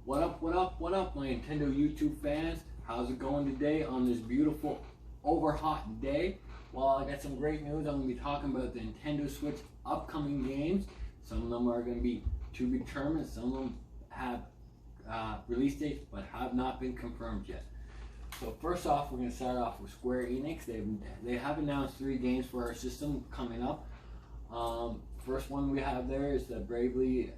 What up, my Nintendo YouTube fans? How's it going today on this beautiful, over hot day? Well, I got some great news. I'm going to be talking about the Nintendo Switch upcoming games. Some of them are going to be to be determined. Some of them have release dates, but have not been confirmed yet. So first off, we're going to start off with Square Enix. They have announced 3 games for our system coming up. First one we have there is the Bravely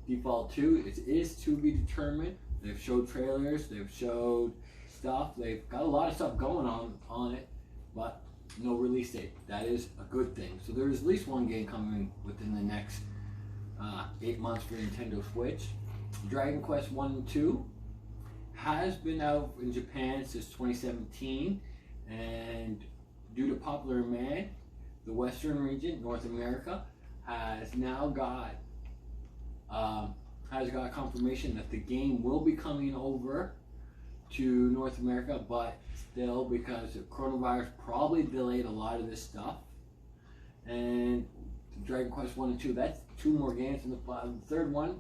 Default 2. It is to be determined. They've showed trailers, they've showed stuff, they've got a lot of stuff going on it, but no release date. That is a good thing. So there's at least one game coming within the next 8 months for Nintendo Switch. Dragon Quest 1 and 2 has been out in Japan since 2017, and due to popular demand, the Western region, North America, has now got confirmation that the game will be coming over to North America, but still, because of coronavirus, probably delayed a lot of this stuff. And Dragon Quest 1 and 2, that's 2 more games, and the third one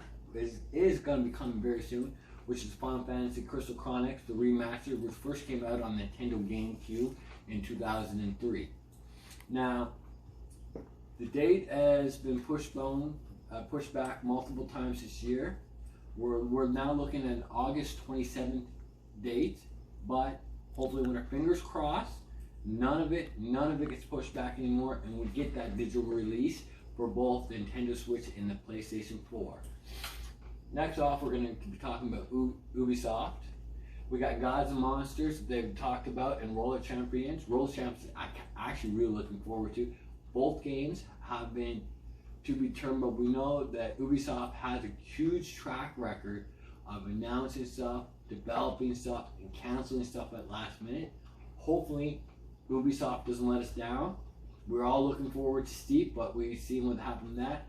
is going to be coming very soon, which is Final Fantasy Crystal Chronicles, the remaster, which first came out on Nintendo GameCube in 2003. Now, the date has been pushed back multiple times this year. We're now looking at an August 27th date, but hopefully, with our fingers crossed, none of it gets pushed back anymore, and we get that digital release for both the Nintendo Switch and the PlayStation 4. Next off, we're going to be talking about Ubisoft. We got Gods and Monsters they've talked about, and Roller Champions. Roller Champions, I'm actually really looking forward to. Both games have been to be determined, but we know that Ubisoft has a huge track record of announcing stuff, developing stuff, and canceling stuff at last minute. Hopefully, Ubisoft doesn't let us down. We're all looking forward to Steep, but we've seen what happened to that.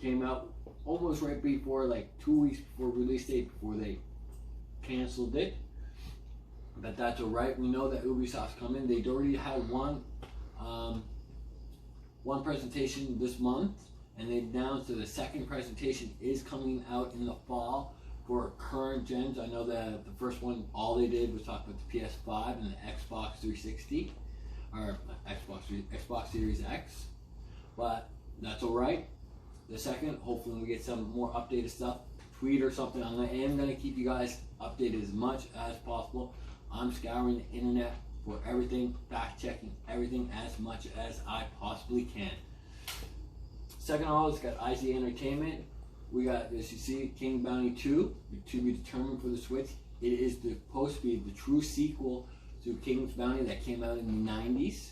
Came out almost right before, like 2 weeks before release date, before they canceled it. But that's alright. We know that Ubisoft's coming. They'd already had one presentation this month, and they announced that the second presentation is coming out in the fall for current gens. I know that the first one, all they did was talk about the PS5 and the Xbox 360, or Xbox Series X, but that's alright. The second, hopefully we get some more updated stuff, tweet or something. I am going to keep you guys updated as much as possible. I'm scouring the internet for everything, fact checking everything as much as I possibly can. Second of all, it's got IC Entertainment. We got, as you see, King Bounty 2 to be determined for the Switch. It is supposed to be the true sequel to King's Bounty that came out in the 90s.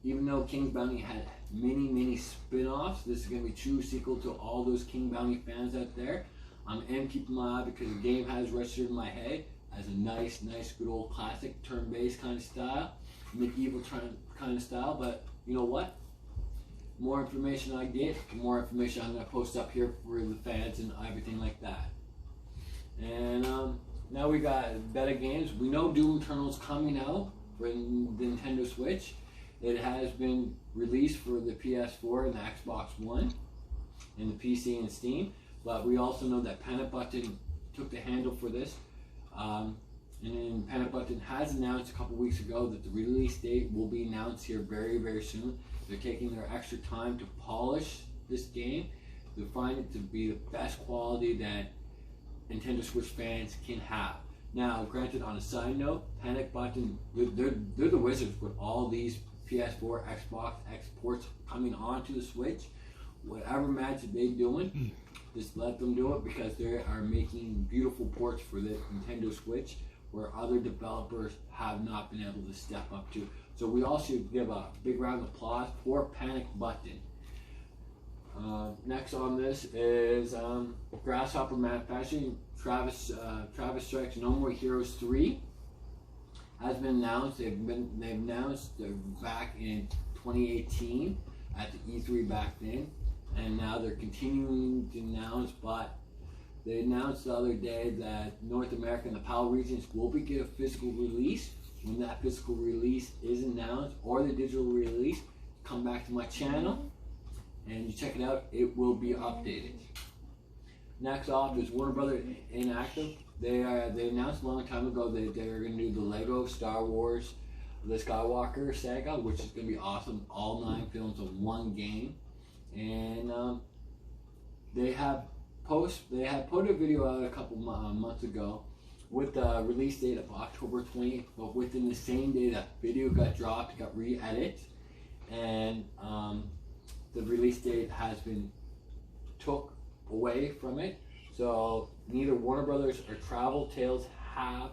Even though King's Bounty had many spin-offs, this is going to be a true sequel to all those King Bounty fans out there. I am keeping my eye because the game has registered in my head as a nice good old classic turn-based kind of style, medieval kind of style. But you know what? The more information I get, the more information I'm going to post up here for the fans and everything like that. And now we got better games. We know Doom Eternal's coming out for the Nintendo Switch. It has been released for the PS4 and the Xbox One, and the PC and Steam. But we also know that Panic Button took the handle for this. And then Panic Button has announced a couple weeks ago that the release date will be announced here very soon. They're taking their extra time to polish this game, to find it to be the best quality that Nintendo Switch fans can have. Now, granted, on a side note, Panic Button, they're the wizards with all these PS4, Xbox, exports coming onto the Switch. Whatever magic they're doing, just let them do it, because they are making beautiful ports for the Nintendo Switch where other developers have not been able to step up to. So we all should give a big round of applause for Panic Button. Next on this is Grasshopper Manufacturing. Travis Strikes No More Heroes 3 has been announced. They've announced back in 2018 at the E3 back then, and now they're continuing to announce. But they announced the other day that North America and the PAL regions will be getting a physical release. When that physical release is announced, or the digital release, come back to my channel and you check it out. It will be updated. Next off is Warner Brothers Interactive. They announced a long time ago that they were going to do the Lego Star Wars, the Skywalker saga, which is going to be awesome. All 9 films in one game, and they have put a video out a couple months ago with the release date of October 20th, but within the same day that video got dropped, got re-edited, and the release date has been took away from it. So neither Warner Brothers or Travel Tales have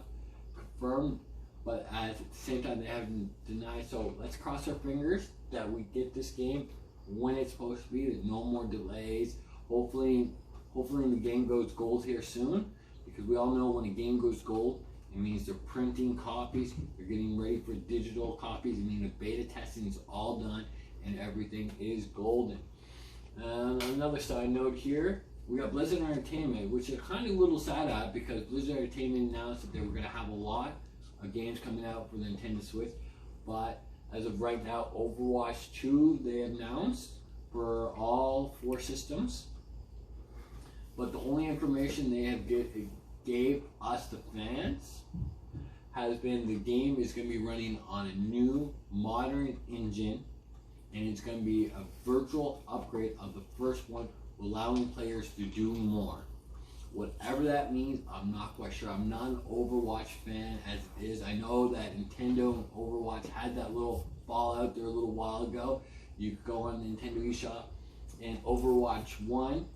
confirmed, but at the same time they haven't denied. So let's cross our fingers that we get this game when it's supposed to be. There's no more delays. Hopefully the game goes gold here soon, because we all know when a game goes gold, it means they're printing copies, they're getting ready for digital copies. I mean, the beta testing is all done and everything is golden. Another side note here, we got Blizzard Entertainment, which is kind of a little sad at, because Blizzard Entertainment announced that they were going to have a lot of games coming out for the Nintendo Switch, but as of right now, Overwatch 2 they announced for all 4 systems, but the only information they have gave us, the fans, has been the game is going to be running on a new modern engine, and it's going to be a virtual upgrade of the first one, allowing players to do more. Whatever that means, I'm not quite sure. I'm not an Overwatch fan as it is. I know that Nintendo and Overwatch had that little fallout there a little while ago. You could go on the Nintendo eShop, and Overwatch 1,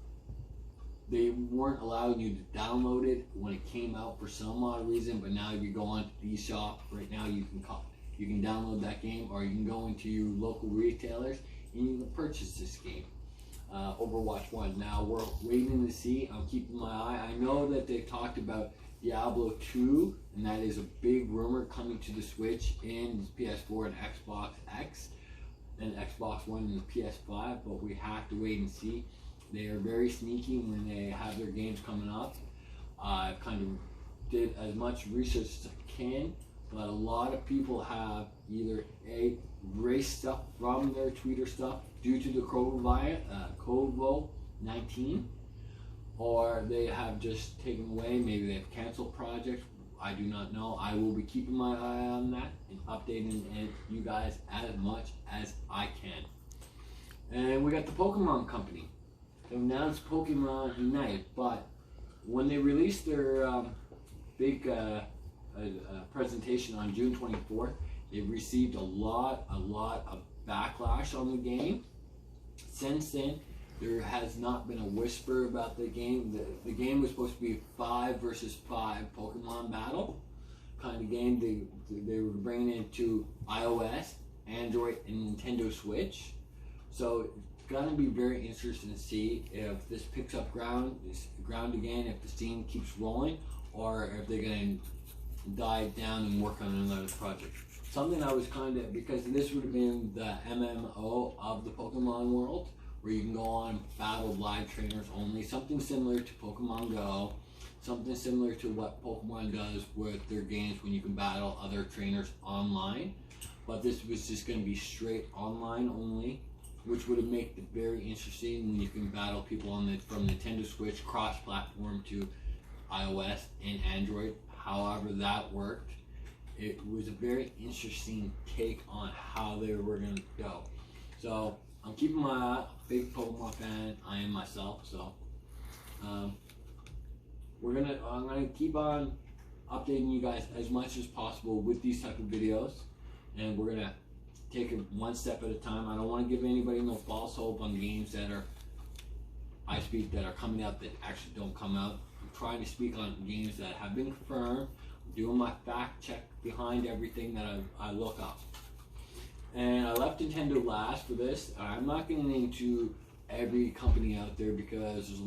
they weren't allowing you to download it when it came out for some odd reason, but now if you go on to the eShop right now, you can download that game, or you can go into your local retailers and you can purchase this game. Overwatch 1. Now we're waiting to see. I'm keeping my eye. I know that they talked about Diablo 2, and that is a big rumor coming to the Switch and PS4 and Xbox X and Xbox One and the PS5, but we have to wait and see. They are very sneaky when they have their games coming up. I kind of did as much research as I can, but a lot of people have either erased stuff from their Twitter stuff due to the COVID-19, or they have just taken away. Maybe they have canceled projects. I do not know. I will be keeping my eye on that and updating you guys as much as I can. And we got the Pokemon Company. They announced Pokemon Unite, but when they released their big presentation on June 24th, they received a lot of backlash on the game. Since then, there has not been a whisper about the game. The game was supposed to be 5 versus 5 Pokemon battle kind of game. They were bringing it to iOS, Android, and Nintendo Switch. So it's going to be very interesting to see if this picks up ground again, if the scene keeps rolling, or if they're going to die down and work on another project. Something I was kind of, because this would have been the MMO of the Pokemon world, where you can go on battle live trainers only, something similar to Pokemon Go, something similar to what Pokemon does with their games when you can battle other trainers online. But this was just going to be straight online only, which would have made it very interesting when you can battle people on from Nintendo Switch cross-platform to iOS and Android. However that worked, it was a very interesting take on how they were going to go. So I'm keeping my eye. Big Pokemon fan, I am myself. So I'm gonna keep on updating you guys as much as possible with these type of videos, and we're gonna take it one step at a time. I don't want to give anybody no false hope on games that are that are coming out that actually don't come out. I'm trying to speak on games that have been confirmed. I'm doing my fact check behind everything that I look up. And I left Nintendo last for this. I'm not getting into every company out there because there's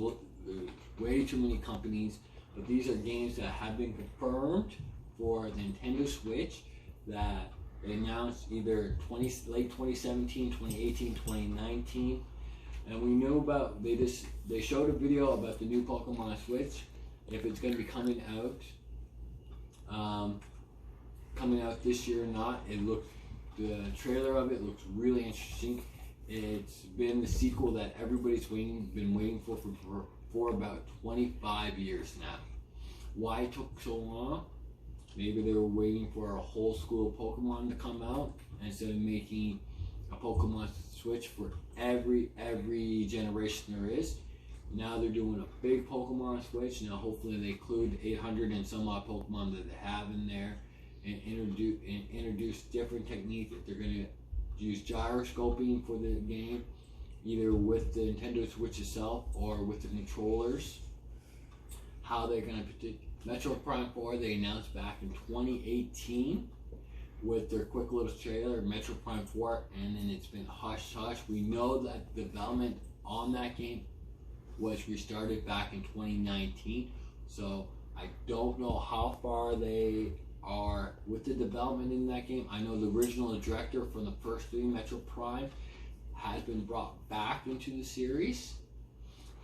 way too many companies. But these are games that have been confirmed for the Nintendo Switch that they announced either late 2017, 2018, 2019. And we knew about, they showed a video about the new Pokemon Switch, if it's going to be coming out this year or not. The trailer of it looks really interesting. It's been the sequel that everybody's been waiting for for about 25 years now. Why it took so long? Maybe they were waiting for a whole school of Pokemon to come out instead of making a Pokemon Switch for every generation there is. Now they're doing a big Pokemon Switch. Now hopefully they include 800 and some odd Pokemon that they have in there, and introduce different techniques. If they're going to use gyroscoping for the game, either with the Nintendo Switch itself or with the controllers. How they're going to Metro Prime 4 they announced back in 2018 with their quick little trailer, Metro Prime 4, and then it's been hush hush. We know that development on that game was restarted back in 2019, so I don't know how far they are with the development in that game. I know the original director from the first 3 Metro Prime has been brought back into the series.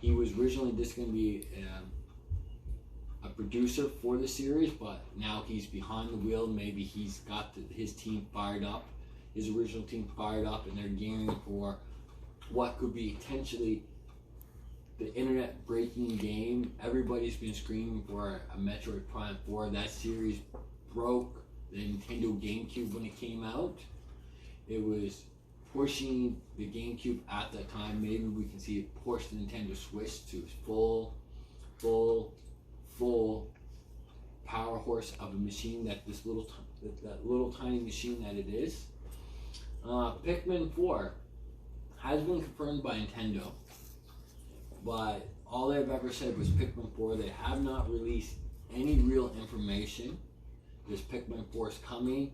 He was originally just going to be a producer for the series, but now he's behind the wheel. Maybe he's got his team fired up, his original team fired up, and they're gearing for what could be potentially the internet breaking game. Everybody's been screaming for a Metroid Prime 4. That series broke the Nintendo GameCube when it came out. It was pushing the GameCube at that time. Maybe we can see it push the Nintendo Switch to its full power horse of a machine that little tiny machine that it is. Pikmin 4 has been confirmed by Nintendo, but all they've ever said was Pikmin 4. They have not released any real information. This Pikmin 4 is coming.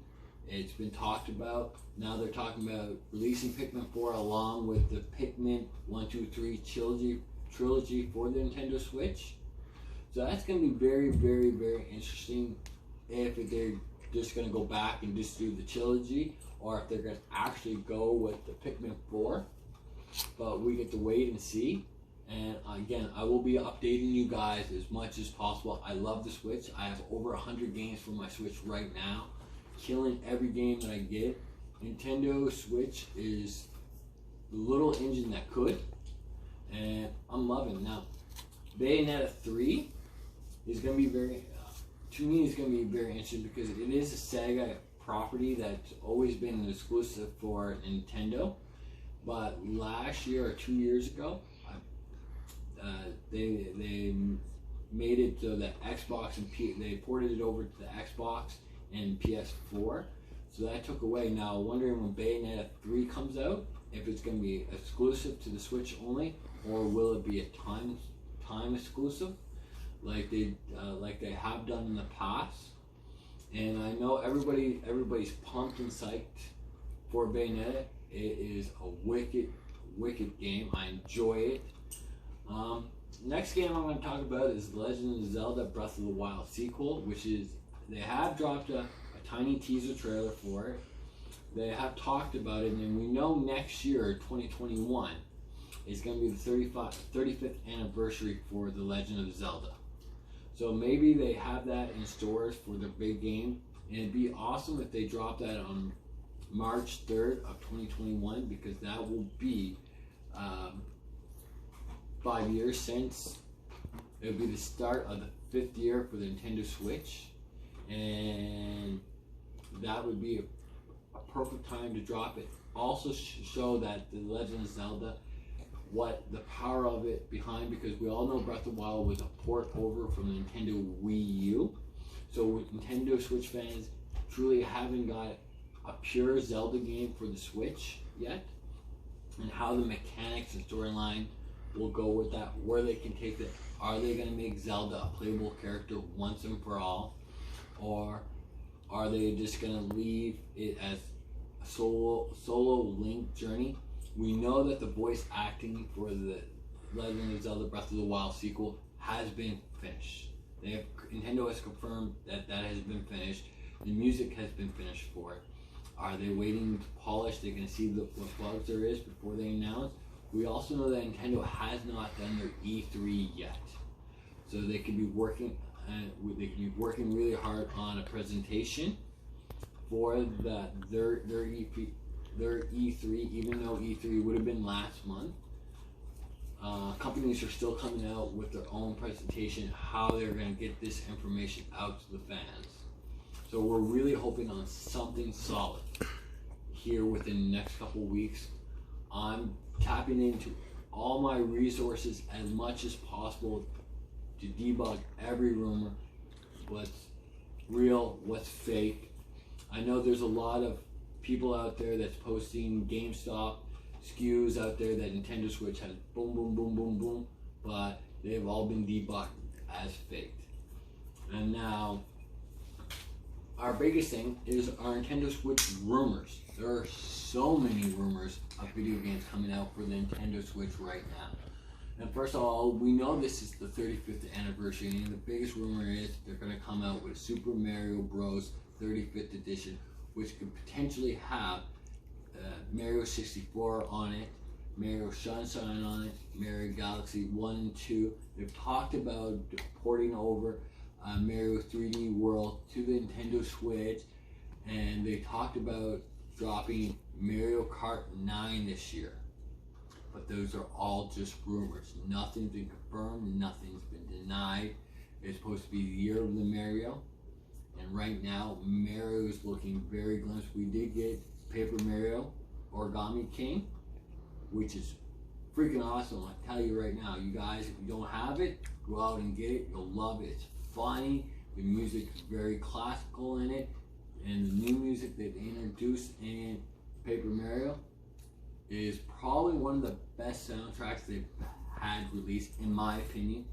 It's been talked about. Now they're talking about releasing Pikmin 4 along with the Pikmin 1, 2, 3 trilogy for the Nintendo Switch. So that's going to be very, very, very interesting if they're just going to go back and just do the trilogy, or if they're going to actually go with the Pikmin 4. But we get to wait and see. And again, I will be updating you guys as much as possible. I love the Switch. I have over 100 games for my Switch right now, killing every game that I get. Nintendo Switch is the little engine that could, and I'm loving it. Now, Bayonetta 3 is going to be to me, it's going to be very interesting because it is a Sega property that's always been an exclusive for Nintendo. But last year or 2 years ago, they made it so that Xbox and they ported it over to the Xbox and PS4. So that took away. Now, wondering when Bayonetta 3 comes out, if it's going to be exclusive to the Switch only, or will it be a time exclusive, like they have done in the past. And I know everybody's pumped and psyched for Bayonetta. It is a wicked game. I enjoy it. Next game I'm going to talk about is Legend of Zelda Breath of the Wild sequel, which is, they have dropped a tiny teaser trailer for it. They have talked about it, and we know next year, 2021, is going to be the 35th anniversary for The Legend of Zelda. So maybe they have that in stores for their big game, and it'd be awesome if they drop that on March 3rd of 2021, because that will be 5 years since. It will be the start of the 5th year for the Nintendo Switch, and that would be a perfect time to drop it. Also show that The Legend of Zelda, what the power of it behind, because we all know Breath of the Wild was a port over from the Nintendo Wii U. So Nintendo Switch fans truly haven't got a pure Zelda game for the Switch yet, and how the mechanics and storyline will go with that, where they can take it. Are they going to make Zelda a playable character once and for all, or are they just going to leave it as a solo Link journey? We know that the voice acting for the Legend of Zelda Breath of the Wild sequel has been finished. Nintendo has confirmed that has been finished. The music has been finished for it. Are they waiting to polish? They're going to see what bugs there is before they announce. We also know that Nintendo has not done their E3 yet, so they could be working. They could be working really hard on a presentation for their E3, even though E3 would have been last month. Companies are still coming out with their own presentation, how they're going to get this information out to the fans. So we're really hoping on something solid here within the next couple weeks. I'm tapping into all my resources as much as possible to debug every rumor, what's real, what's fake. I know there's a lot of people out there that's posting GameStop SKUs out there that Nintendo Switch has boom, boom, boom, boom, boom, but they've all been debunked as faked. And now, our biggest thing is our Nintendo Switch rumors. There are so many rumors of video games coming out for the Nintendo Switch right now. And first of all, we know this is the 35th anniversary, and the biggest rumor is they're going to come out with Super Mario Bros. 35th edition, which could potentially have Mario 64 on it, Mario Sunshine on it, Mario Galaxy 1 and 2. They've talked about porting over Mario 3D World to the Nintendo Switch, and they talked about dropping Mario Kart 9 this year. But those are all just rumors. Nothing's been confirmed, nothing's been denied. It's supposed to be the year of the Mario, and right now Mario is looking very glimpse. We did get Paper Mario Origami King, which is freaking awesome. I tell you right now, you guys, if you don't have it, go out and get it. You'll love it. It's funny. The music is very classical in it, and the new music that they introduced in Paper Mario is probably one of the best soundtracks they've had released, in my opinion,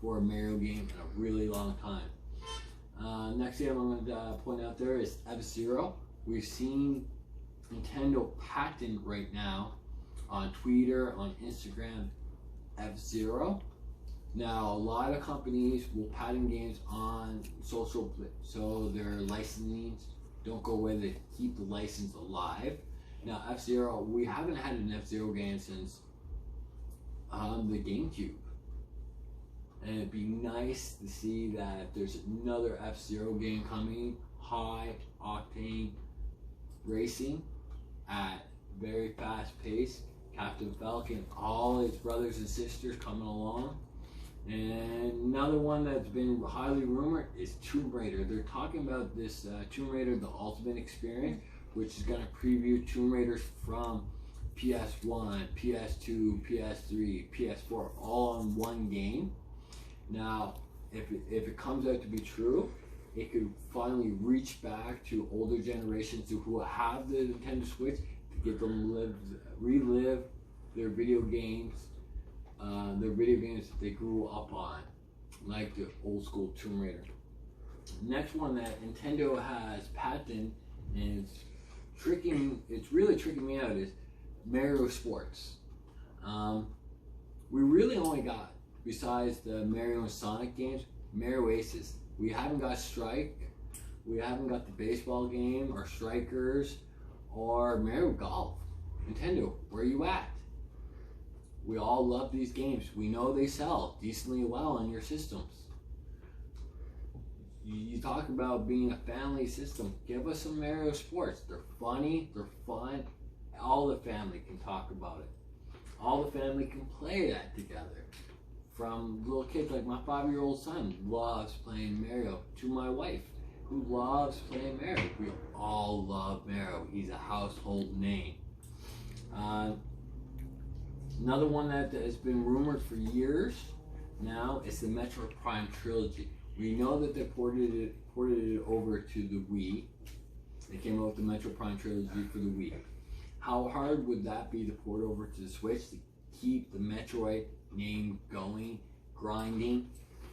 for a Mario game in a really long time. Next thing I'm going to point out there is F-Zero. We've seen Nintendo patent right now on Twitter, on Instagram, F-Zero. Now, a lot of companies will patent games on social, so their licensing don't go away. They keep the license alive. Now, F-Zero, we haven't had an F-Zero game since the GameCube. And it'd be nice to see that there's another F-Zero game coming, high octane racing at very fast pace. Captain Falcon, all his brothers and sisters coming along. And another one that's been highly rumored is Tomb Raider. They're talking about this Tomb Raider, the Ultimate Experience, which is going to preview Tomb Raiders from PS1, PS2, PS3, PS4, all on one game. Now, if it comes out to be true, it could finally reach back to older generations who have the Nintendo Switch to get them relive their video games that they grew up on, like the old school Tomb Raider. Next one that Nintendo has patented, and it's really tricking me out, is Mario Sports. We really only got, besides the Mario and Sonic games, Mario Aces. We haven't got Strike, we haven't got the baseball game, or Strikers, or Mario Golf. Nintendo, where are you at? We all love these games. We know they sell decently well on your systems. You talk about being a family system. Give us some Mario Sports. They're funny, they're fun. All the family can talk about it. All the family can play that together. From little kids, like my 5-year-old son loves playing Mario, to my wife who loves playing Mario. We all love Mario. He's a household name. Another one that has been rumored for years now is the Metroid Prime Trilogy. We know that they ported it over to the Wii. They came out with the Metroid Prime Trilogy for the Wii. How hard would that be to port over to the Switch to keep the Metroid name going, grinding,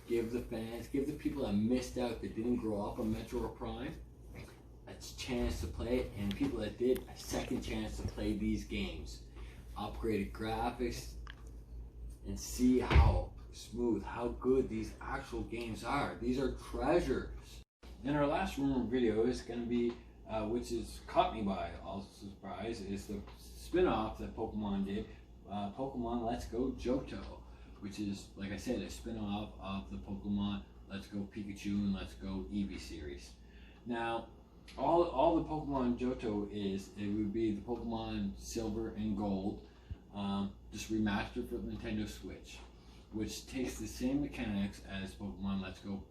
give the fans, give the people that missed out, that didn't grow up on Metroid Prime, a chance to play it, and people that did, a second chance to play these games. Upgraded graphics, and see how smooth, how good these actual games are. These are treasures. And our last rumor video is going to be, which has caught me by all surprise, is the spin-off that Pokemon did, Pokemon Let's Go Johto, which is, like I said, a spin-off of the Pokemon Let's Go Pikachu and Let's Go Eevee series. Now, all the Pokemon Johto it would be the Pokemon Silver and Gold, just remastered for the Nintendo Switch, which takes the same mechanics as Pokemon Let's Go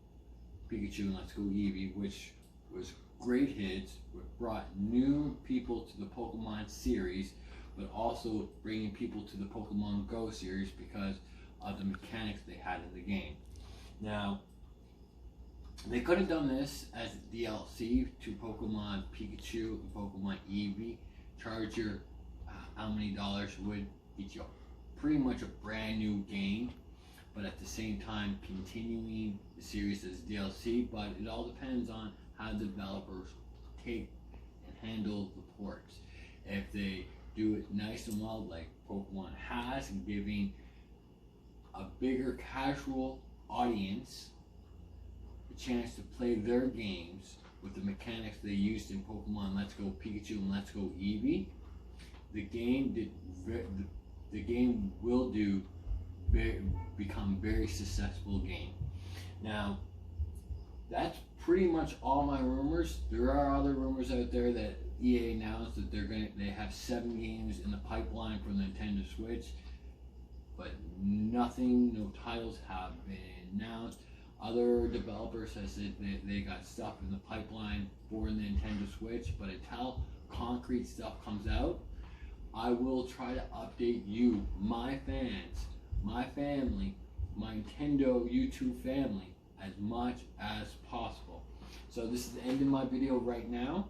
Pikachu and Let's Go Eevee, which was great hits, brought new people to the Pokemon series, but also bringing people to the Pokemon Go series because of the mechanics they had in the game. Now, they could have done this as a DLC to Pokemon Pikachu and Pokemon Eevee, charge your how many dollars would get you pretty much a brand new game, but at the same time continuing the series as DLC. But it all depends on how developers take and handle the ports. If they do it nice and well like Pokemon has, and giving a bigger casual audience a chance to play their games with the mechanics they used in Pokemon Let's Go Pikachu and Let's Go Eevee, the game will become very successful game. Now, that's pretty much all my rumors. There are other rumors out there that EA announced that they have 7 games in the pipeline for the Nintendo Switch, but nothing, no titles have been announced. Other developers have said they got stuff in the pipeline for the Nintendo Switch, but until concrete stuff comes out, I will try to update you, my fans, my family, my Nintendo YouTube family, as much as possible. So this is the end of my video right now.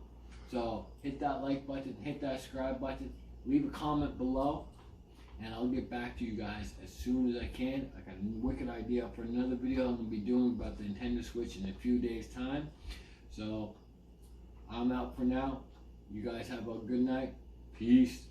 So hit that like button, hit that subscribe button, leave a comment below, and I'll get back to you guys as soon as I can. I got a wicked idea for another video I'm going to be doing about the Nintendo Switch in a few days' time. So I'm out for now. You guys have a good night. Peace.